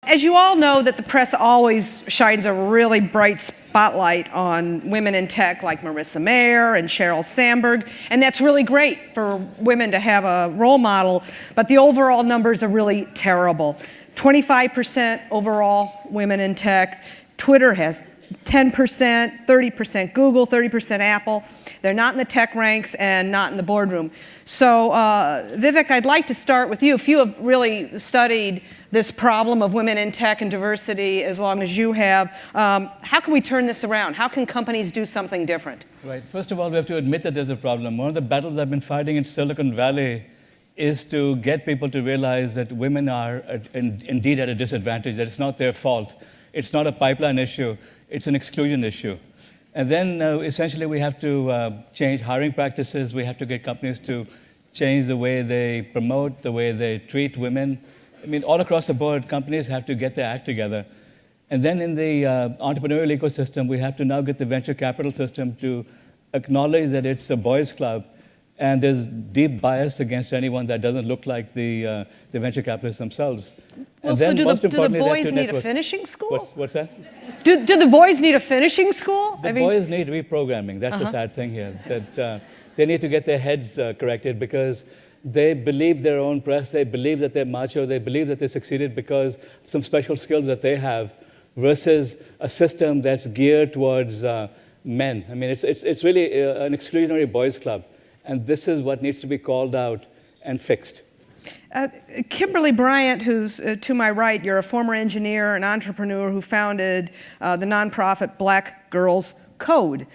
As you all know, that the press always shines a really bright spotlight on women in tech like Marissa Mayer and Sheryl Sandberg, and that's really great for women to have a role model, but the overall numbers are really terrible. 25% overall women in tech. Twitter has 10%, 30% Google, 30% Apple. They're not in the tech ranks and not in the boardroom. So Vivek, I'd like to start with you. If you have really studied this problem of women in tech and diversity as long as you have, how can we turn this around? How can companies do something different? Right. First of all, we have to admit that there's a problem. One of the battles I've been fighting in Silicon Valley is to get people to realize that women are indeed at a disadvantage, that it's not their fault. It's not a pipeline issue. It's an exclusion issue. And then essentially we have to change hiring practices. We have to get companies to change the way they promote, the way they treat women. I mean, all across the board, companies have to get their act together. And then in the entrepreneurial ecosystem, we have to now get the venture capital system to acknowledge that it's a boys' club, and there's deep bias against anyone that doesn't look like the venture capitalists themselves. Well, and then, so do the boys need a finishing school? What's that? Do the boys need a finishing school? The boys need reprogramming. That's the sad thing here. That they need to get their heads corrected because they believe their own press. They believe that they're macho. They believe that they succeeded because of some special skills that they have, versus a system that's geared towards men. I mean, it's really an exclusionary boys' club. And this is what needs to be called out and fixed. Kimberly Bryant, who's to my right, you're a former engineer and entrepreneur who founded the nonprofit Black Girls Code.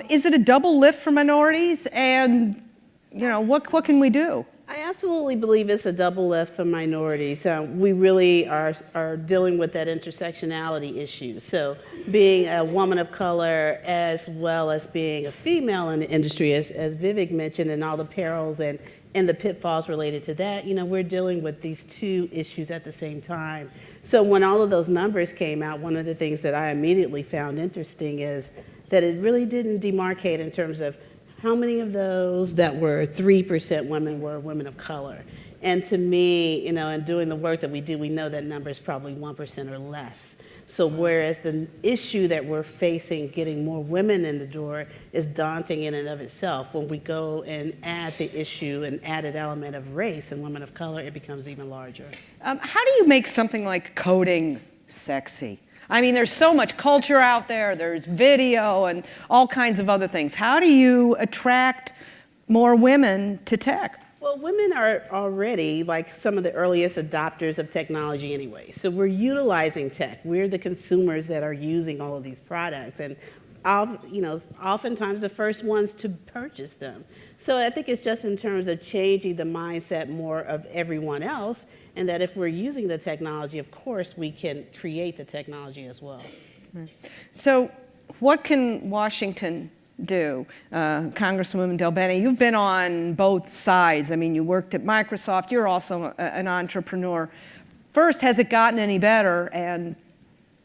Is it a double lift for minorities? And what can we do? I absolutely believe it's a double lift for minorities. We really are dealing with that intersectionality issue. So being a woman of color as well as being a female in the industry, as Vivek mentioned, and all the perils and the pitfalls related to that, we're dealing with these two issues at the same time. So when all of those numbers came out, one of the things that I immediately found interesting is that it really didn't demarcate in terms of how many of those that were 3% women were women of color. And to me, in doing the work that we do, we know that number is probably 1% or less. So whereas the issue that we're facing, getting more women in the door, is daunting in and of itself, when we go and add the issue, an added element of race and women of color, it becomes even larger. How do you make something like coding sexy? I mean, there's so much culture out there, there's video and all kinds of other things. How do you attract more women to tech? Well, women are already like some of the earliest adopters of technology anyway. So we're utilizing tech. We're the consumers that are using all of these products, and oftentimes the first ones to purchase them. So I think it's just in terms of changing the mindset more of everyone else, and that if we're using the technology, of course, we can create the technology as well. So what can Washington do? Congresswoman DelBene, you've been on both sides. I mean, you worked at Microsoft. You're also an entrepreneur. First, has it gotten any better, and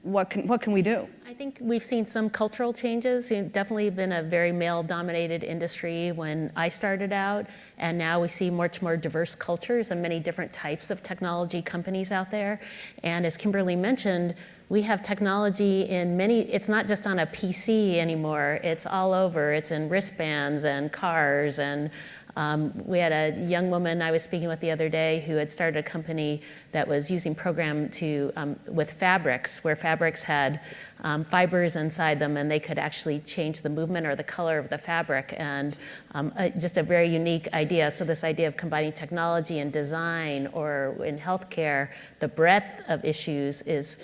what can we do? I think we've seen some cultural changes. It's definitely been a very male-dominated industry when I started out, and now we see much more diverse cultures and many different types of technology companies out there. And as Kimberly mentioned, we have technology in many, it's not just on a PC anymore, it's all over. It's in wristbands and cars, and we had a young woman I was speaking with the other day who had started a company that was using program with fabrics, where fabrics had fibers inside them, and they could actually change the movement or the color of the fabric, and just a very unique idea. So this idea of combining technology and design, or in healthcare, the breadth of issues is,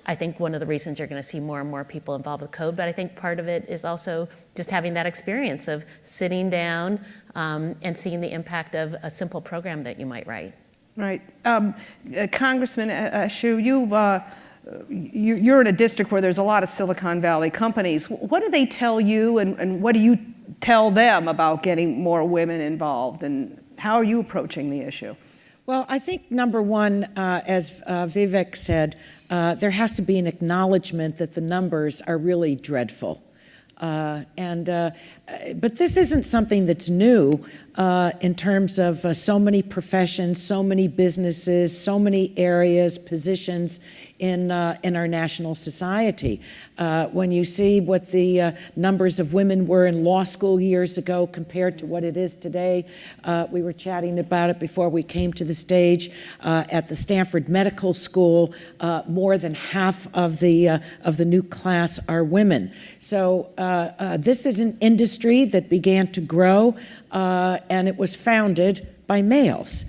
I think, one of the reasons you're going to see more and more people involved with code. But I think part of it is also just having that experience of sitting down and seeing the impact of a simple program that you might write. Right. Congressman Eshoo, you're in a district where there's a lot of Silicon Valley companies. What do they tell you, and what do you tell them about getting more women involved, and how are you approaching the issue? Well, I think number one, as Vivek said, there has to be an acknowledgement that the numbers are really dreadful. but this isn't something that's new in terms of so many professions, so many businesses, so many areas, positions in our national society. When you see what the numbers of women were in law school years ago compared to what it is today, we were chatting about it before we came to the stage. At the Stanford Medical School, more than half of the new class are women. So this is an industry that began to grow, and it was founded by males.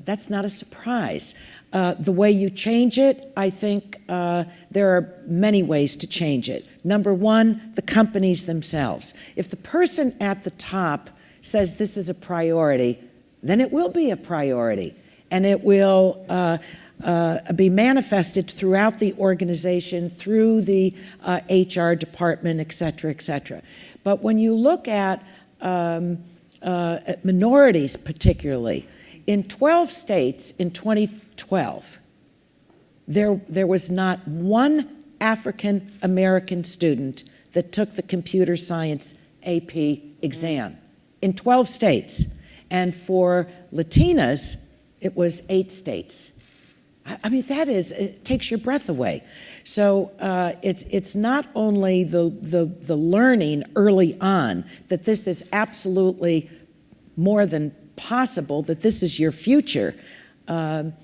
That's not a surprise. The way you change it, I think there are many ways to change it. Number one, the companies themselves. If the person at the top says this is a priority, then it will be a priority, and it will be manifested throughout the organization, through the HR department, et cetera, et cetera. But when you look at minorities particularly, in 12 states in 2012, there was not one African American student that took the computer science AP exam in 12 states. And for Latinas, it was 8 states. I mean, it takes your breath away. So it's not only the learning early on that this is absolutely more than possible, that this is your future, but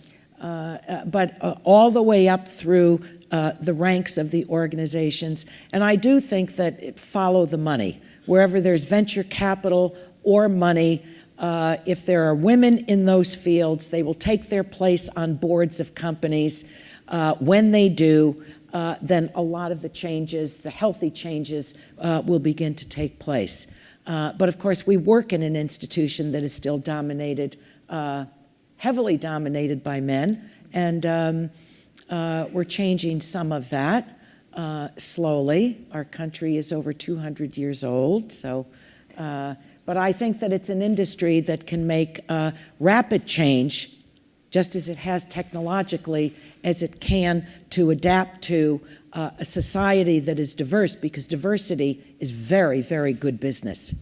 all the way up through the ranks of the organizations. And I do think that follow the money. Wherever there's venture capital or money, if there are women in those fields, they will take their place on boards of companies. When they do, then a lot of the changes, the healthy changes, will begin to take place. But of course, we work in an institution that is still dominated, heavily dominated by men, and we're changing some of that slowly. Our country is over 200 years old, so. But I think that it's an industry that can make rapid change, just as it has technologically, as it can to adapt to a society that is diverse, because diversity is very, very good business.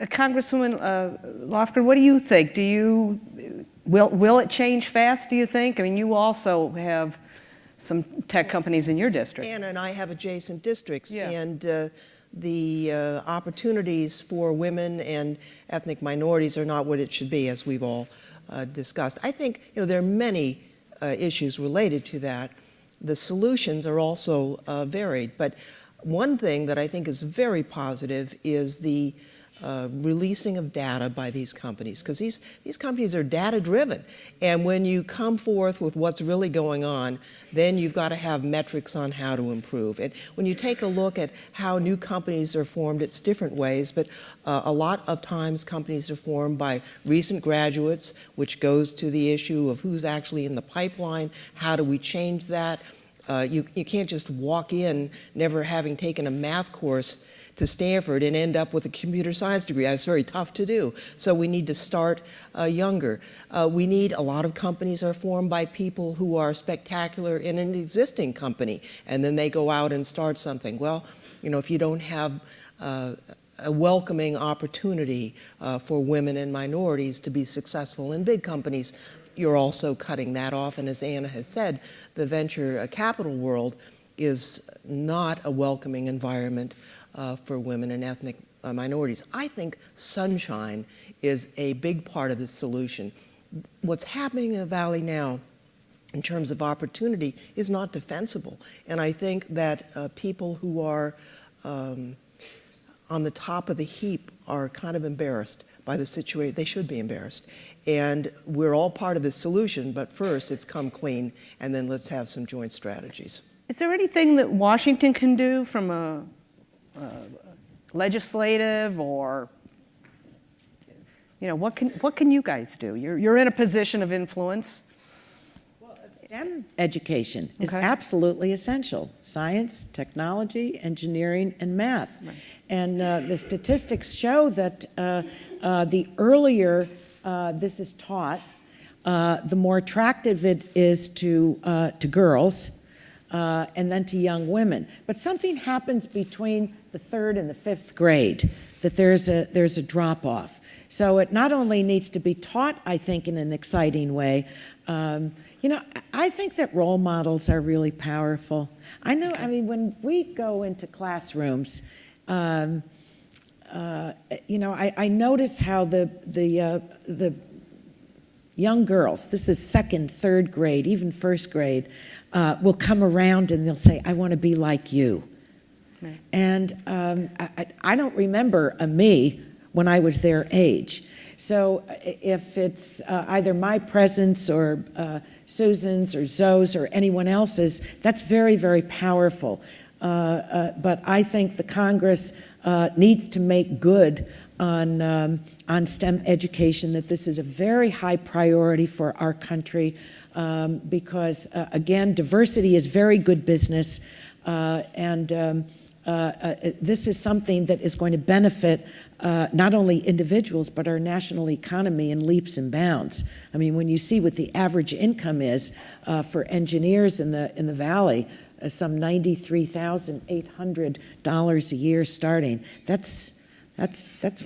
Congresswoman Lofgren, what do you think? Will it change fast, do you think? I mean, you also have some tech companies in your district. Anna and I have adjacent districts, yeah. And the opportunities for women and ethnic minorities are not what it should be, as we've all discussed. I think there are many issues related to that. The solutions are also varied, but one thing that I think is very positive is the releasing of data by these companies, because these companies are data-driven. And when you come forth with what's really going on, then you've got to have metrics on how to improve. And when you take a look at how new companies are formed, it's different ways, but a lot of times companies are formed by recent graduates, which goes to the issue of who's actually in the pipeline, how do we change that? You can't just walk in never having taken a math course to Stanford and end up with a computer science degree. That's very tough to do. So we need to start younger. A lot of companies are formed by people who are spectacular in an existing company, and then they go out and start something. Well, if you don't have a welcoming opportunity for women and minorities to be successful in big companies, you're also cutting that off. And as Anna has said, the venture capital world is not a welcoming environment for women and ethnic minorities. I think sunshine is a big part of the solution. What's happening in the Valley now in terms of opportunity is not defensible. And I think that people who are on the top of the heap are kind of embarrassed by the situation. They should be embarrassed. And we're all part of the solution, but first it's come clean, and then let's have some joint strategies. Is there anything that Washington can do from a legislative or, what can you guys do? You're in a position of influence. Well, STEM education is absolutely essential. Science, technology, engineering, and math. Right. And the statistics show that the earlier this is taught, the more attractive it is to girls. And then to young women. But something happens between the 3rd and the 5th grade that there's a drop-off. So it not only needs to be taught, I think, in an exciting way. You know, I think that role models are really powerful. I know, I mean, when we go into classrooms, you know, I notice how the young girls, this is second, third grade, even first grade, will come around and they'll say, I want to be like you. Right. And I don't remember a me when I was their age. So if it's either my presence or Susan's or Zoe's or anyone else's, that's very, very powerful. But I think the Congress needs to make good on STEM education, that this is a very high priority for our country because, again, diversity is very good business, and this is something that is going to benefit not only individuals, but our national economy in leaps and bounds. I mean, when you see what the average income is for engineers in the Valley, some $93,800 a year starting, that's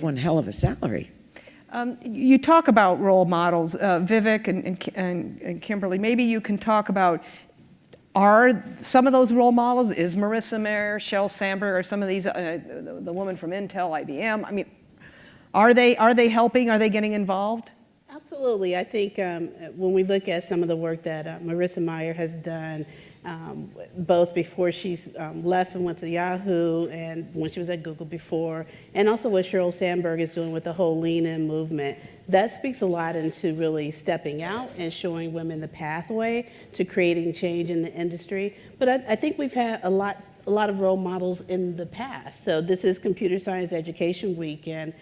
one hell of a salary. You talk about role models, Vivek and Kimberly. Maybe you can talk about, are some of those role models, is Marissa Mayer, Sheryl Sandberg, or some of these, the woman from Intel, IBM, I mean, are they helping, are they getting involved? Absolutely. I think when we look at some of the work that Marissa Mayer has done, both before she's left and went to Yahoo, and when she was at Google before, and also what Sheryl Sandberg is doing with the whole Lean In movement, that speaks a lot into really stepping out and showing women the pathway to creating change in the industry. But I think we've had a lot of role models in the past. So this is Computer Science Education Week, and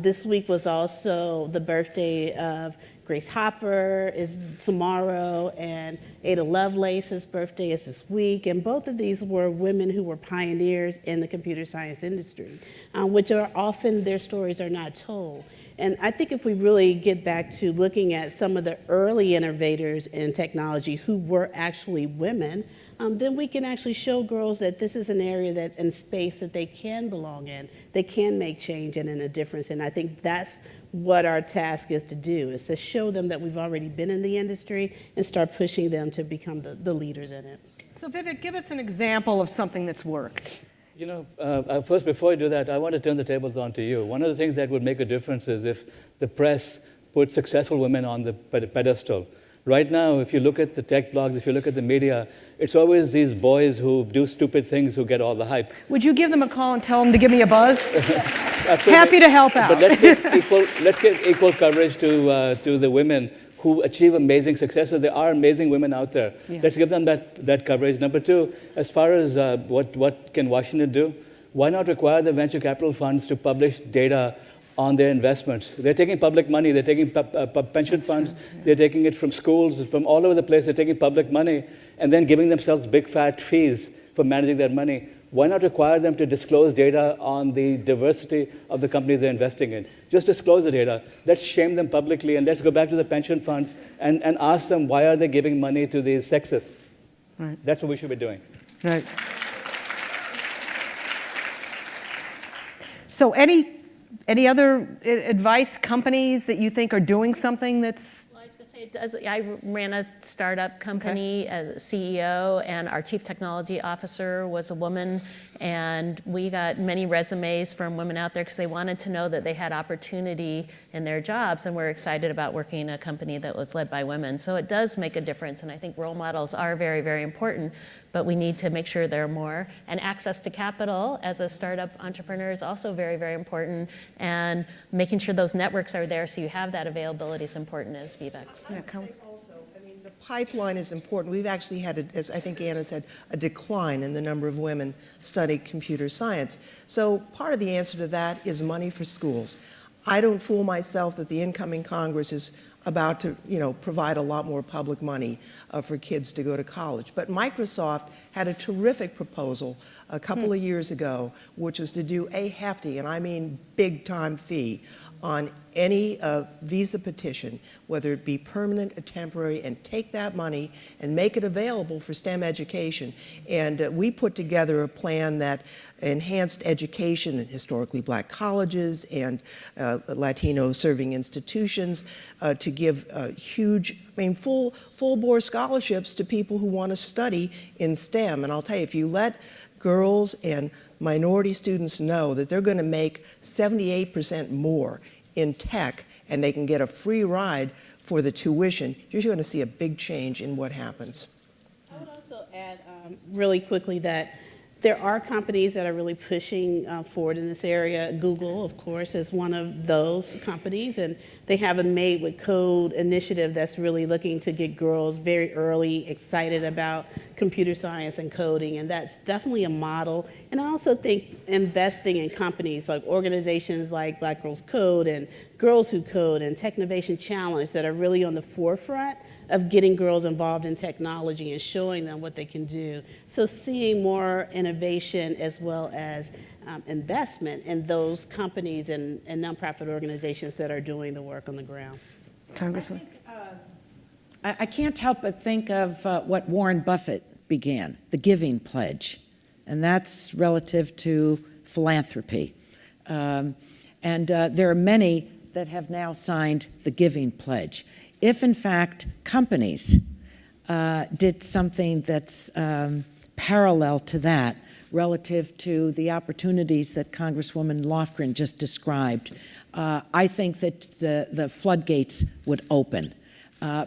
this week was also the birthday of Grace Hopper is tomorrow, and Ada Lovelace's birthday is this week, and both of these were women who were pioneers in the computer science industry, which are often their stories are not told. And I think if we really get back to looking at some of the early innovators in technology who were actually women, then we can actually show girls that this is an area that and space that they can belong in, they can make change and a difference. And I think that's what our task is to do, is to show them that we've already been in the industry and start pushing them to become the leaders in it. So Vivek, give us an example of something that's worked. You know, first, before I do that, I want to turn the tables on to you. One of the things that would make a difference is if the press put successful women on the pedestal. Right now, if you look at the tech blogs, if you look at the media, it's always these boys who do stupid things who get all the hype. Would you give them a call and tell them to give me a buzz? Absolutely. Happy to help out. But let's give equal coverage to the women who achieve amazing successes. There are amazing women out there. Yeah. Let's give them that coverage. Number two, as far as what can Washington do, why not require the venture capital funds to publish data on their investments? They're taking public money, they're taking pension funds, they're taking it from schools, from all over the place, they're taking public money and then giving themselves big fat fees for managing that money. Why not require them to disclose data on the diversity of the companies they're investing in? Just disclose the data. Let's shame them publicly, and let's go back to the pension funds and ask them, why are they giving money to these sexists? Right. That's what we should be doing. Right. So any other advice, companies that you think are doing something that's... Well, I was going to say, I ran a startup company as a CEO, and our chief technology officer was a woman, and we got many resumes from women out there because they wanted to know that they had opportunity in their jobs, and we're excited about working in a company that was led by women. So it does make a difference, and I think role models are very, very important, but we need to make sure there are more. And access to capital as a startup entrepreneur is also very, very important, and making sure those networks are there so you have that availability is important, as Vivek. Yeah, also, I mean, the pipeline is important. We've actually had, as I think Anna said, a decline in the number of women studying computer science. So part of the answer to that is money for schools. I don't fool myself that the incoming Congress is about to, provide a lot more public money for kids to go to college. But Microsoft had a terrific proposal a couple of years ago, which was to do a hefty, and I mean big-time fee on any visa petition, whether it be permanent or temporary, and take that money and make it available for STEM education. And we put together a plan that enhanced education in historically black colleges and Latino serving institutions to give huge, full-bore scholarships to people who want to study in STEM. And I'll tell you, if you let girls and minority students know that they're going to make 78% more in tech and they can get a free ride for the tuition, you're going to see a big change in what happens. I would also add really quickly that there are companies that are really pushing forward in this area. Google, of course, is one of those companies, and they have a Made with Code initiative that's really looking to get girls very early excited about computer science and coding, and that's definitely a model. And I also think investing in companies like organizations like Black Girls Code and Girls Who Code and Technovation Challenge that are really on the forefront of getting girls involved in technology and showing them what they can do. So seeing more innovation as well as investment in those companies and nonprofit organizations that are doing the work on the ground. Congresswoman. I can't help but think of what Warren Buffett began, the Giving Pledge, and that's relative to philanthropy. And there are many that have now signed the Giving Pledge. If, in fact, companies did something that's parallel to that relative to the opportunities that Congresswoman Lofgren just described, I think that the floodgates would open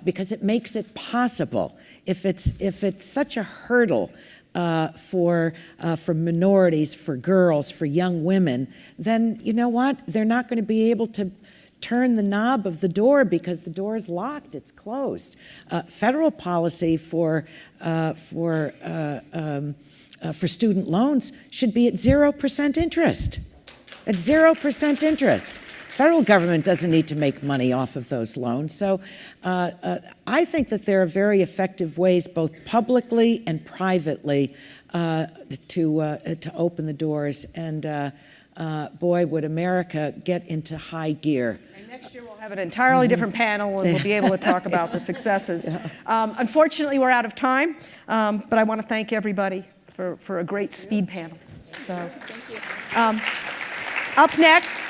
because it makes it possible. If it's such a hurdle for minorities, for girls, for young women, then you know what? They're not going to be able to turn the knob of the door because the door is locked, it's closed. Federal policy for student loans should be at 0% interest. At 0% interest. Federal government doesn't need to make money off of those loans. So I think that there are very effective ways, both publicly and privately, to open the doors. And boy, would America get into high gear. Next year we'll have an entirely different panel and we'll be able to talk about the successes. Unfortunately, we're out of time, but I want to thank everybody for a great speed panel. So, Thank you. Up next.